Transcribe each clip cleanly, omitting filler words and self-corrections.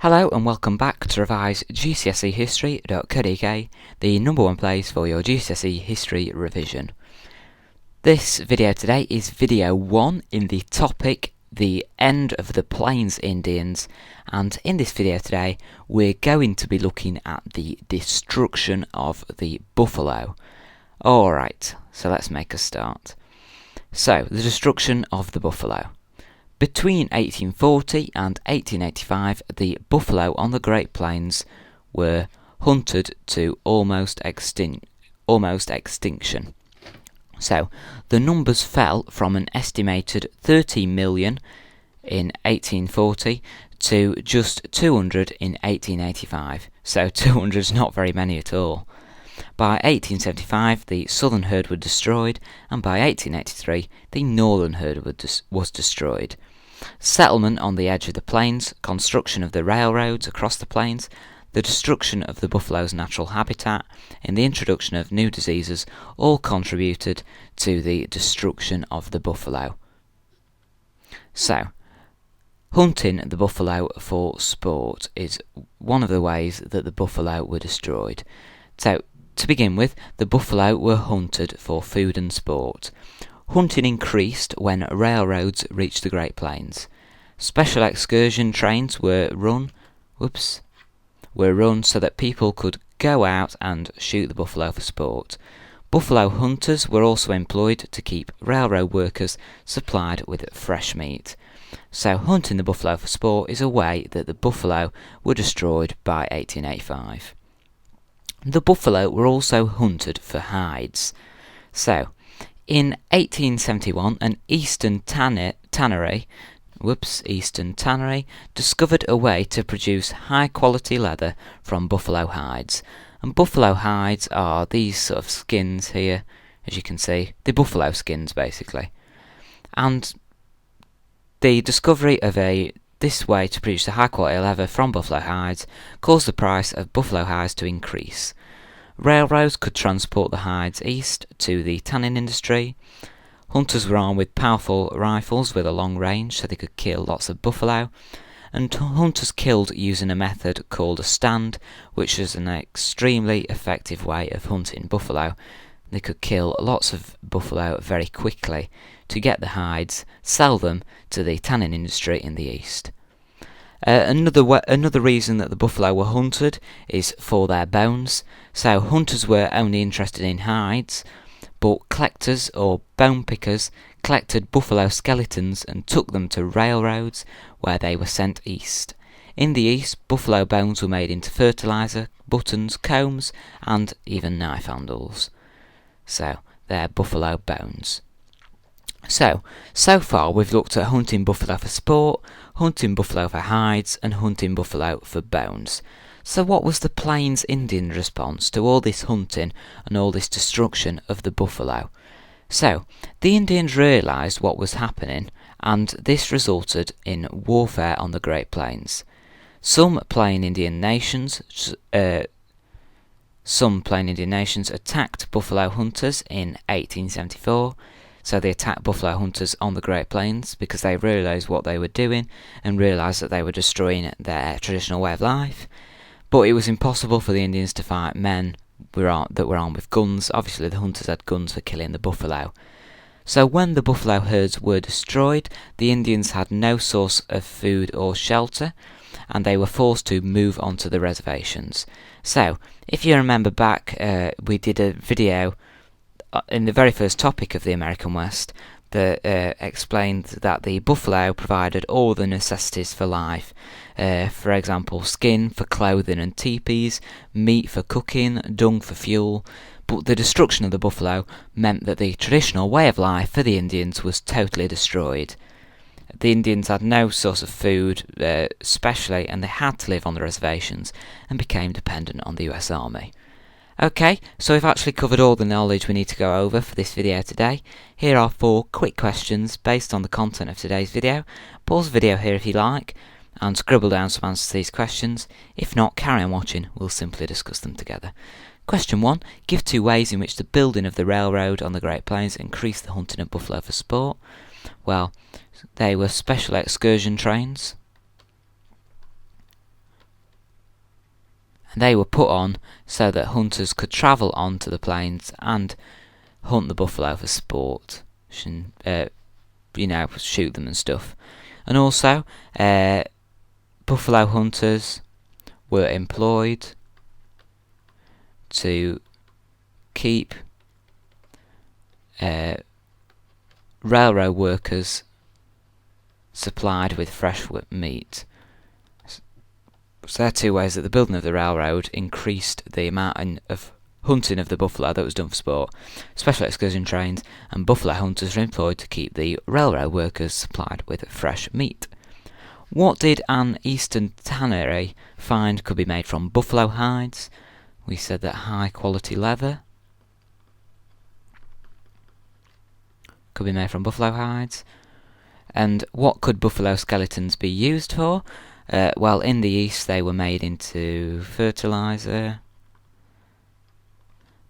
Hello and welcome back to revise GCSE history.co.uk, the number one place for your GCSE history revision. This video today is video 1 in the topic the end of the Plains Indians, and in this video today we're going to be looking at the destruction of the buffalo. Alright, so let's make a start. So, the destruction of the buffalo. Between 1840 and 1885, the buffalo on the Great Plains were hunted to almost extinction. So, the numbers fell from an estimated 30 million in 1840 to just 200 in 1885. So, 200 is not very many at all. By 1875, the southern herd were destroyed, and by 1883, the northern herd was destroyed. Settlement on the edge of the plains, construction of the railroads across the plains, the destruction of the buffalo's natural habitat, and the introduction of new diseases all contributed to the destruction of the buffalo. So, hunting the buffalo for sport is one of the ways that the buffalo were destroyed. So, to begin with, the buffalo were hunted for food and sport. Hunting increased when railroads reached the Great Plains. Special excursion trains were run so that people could go out and shoot the buffalo for sport. Buffalo hunters were also employed to keep railroad workers supplied with fresh meat. So hunting the buffalo for sport is a way that the buffalo were destroyed by 1885. The buffalo were also hunted for hides. So, in 1871, an Eastern tannery discovered a way to produce high-quality leather from buffalo hides. And buffalo hides are these sort of skins here, as you can see, the buffalo skins basically. And the discovery of this way to produce a high-quality leather from buffalo hides caused the price of buffalo hides to increase. Railroads could transport the hides east to the tanning industry. Hunters were armed with powerful rifles with a long range so they could kill lots of buffalo. And hunters killed using a method called a stand, which is an extremely effective way of hunting buffalo. They could kill lots of buffalo very quickly to get the hides, sell them to the tanning industry in the east. Another reason that the buffalo were hunted is for their bones. So hunters were only interested in hides, but collectors or bone pickers collected buffalo skeletons and took them to railroads where they were sent east. In the east, buffalo bones were made into fertilizer, buttons, combs, and even knife handles. So, they're buffalo bones. So far we've looked at hunting buffalo for sport, hunting buffalo for hides, and hunting buffalo for bones. So what was the Plains Indian response to all this hunting and all this destruction of the buffalo? So, the Indians realised what was happening, and this resulted in warfare on the Great Plains. Some Plain Indian nations attacked buffalo hunters in 1874. So they attacked buffalo hunters on the Great Plains because they realised what they were doing and realised that they were destroying their traditional way of life. But it was impossible for the Indians to fight men that were armed with guns. Obviously the hunters had guns for killing the buffalo. So when the buffalo herds were destroyed, the Indians had no source of food or shelter, and they were forced to move onto the reservations. So, if you remember back, we did a video in the very first topic of the American West that explained that the buffalo provided all the necessities for life. For example, skin for clothing and teepees, meat for cooking, dung for fuel. But the destruction of the buffalo meant that the traditional way of life for the Indians was totally destroyed. The Indians had no source of food, especially, and they had to live on the reservations and became dependent on the US Army. Okay, so we've actually covered all the knowledge we need to go over for this video today. Here are 4 quick questions based on the content of today's video. Pause the video here if you like, and scribble down some answers to these questions. If not, carry on watching, we'll simply discuss them together. Question 1. Give 2 ways in which the building of the railroad on the Great Plains increased the hunting of buffalo for sport. Well, they were special excursion trains. They were put on so that hunters could travel onto the plains and hunt the buffalo for sport, shoot them and stuff. And also, buffalo hunters were employed to keep railroad workers supplied with fresh meat. So there are two ways that the building of the railroad increased the amount of hunting of the buffalo that was done for sport. Special excursion trains and buffalo hunters were employed to keep the railroad workers supplied with fresh meat. What did an eastern tannery find could be made from buffalo hides? We said that high quality leather could be made from buffalo hides. And what could buffalo skeletons be used for? Well, in the east they were made into fertilizer,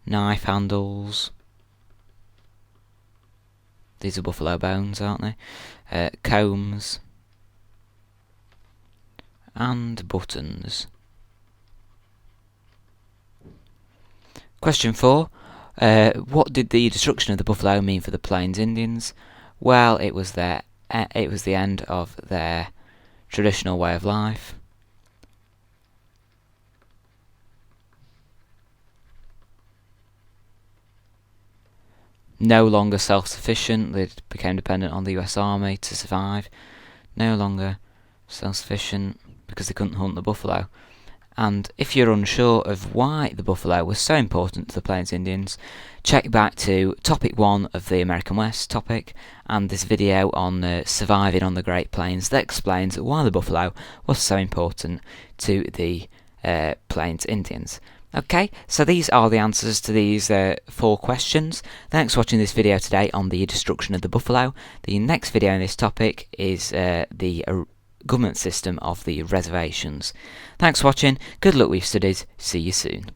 knife handles. These are buffalo bones, aren't they? Combs and buttons. Question 4. What did the destruction of the buffalo mean for the Plains Indians? Well, it was the end of their traditional way of life. No longer self-sufficient, they became dependent on the US Army to survive. No longer self-sufficient because they couldn't hunt the buffalo. And if you're unsure of why the buffalo was so important to the Plains Indians, check back to topic 1 of the American West topic and this video on surviving on the Great Plains that explains why the buffalo was so important to the Plains Indians. Okay, so these are the answers to these 4 questions. Thanks for watching this video today on the destruction of the buffalo. The next video on this topic is the government system of the reservations. Thanks for watching, good luck with your studies, see you soon.